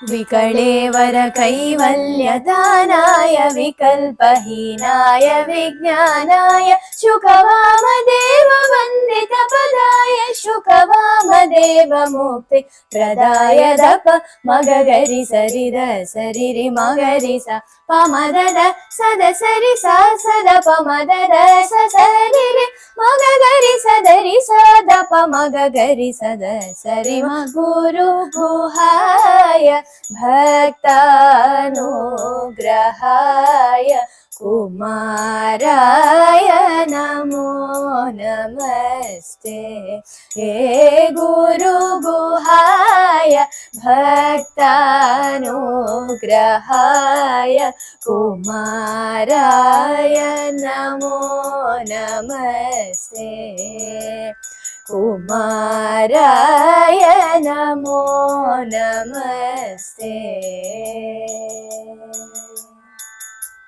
विकलेवर कैवल्यदानाय विकल्पहीनाय विज्ञानाय शुकवामदेव वन्दितपदाय शुकवामदेव मुक्ति प्रदाय दप मगगरि सरिद सरिरि मगरि सा पमदद सद सरि सा सद पमदद स सरिरि मगगरि सदरि सद पमगगरि सद सरि म गुरु गुहाय भक्तानुग्रहाय कुमाराय नमो नमस्ते। हे गुरु गुहाय भक्तानुग्रहाय कुमाराय नमो नमस्ते। कुमाराय नमो नमस्ते।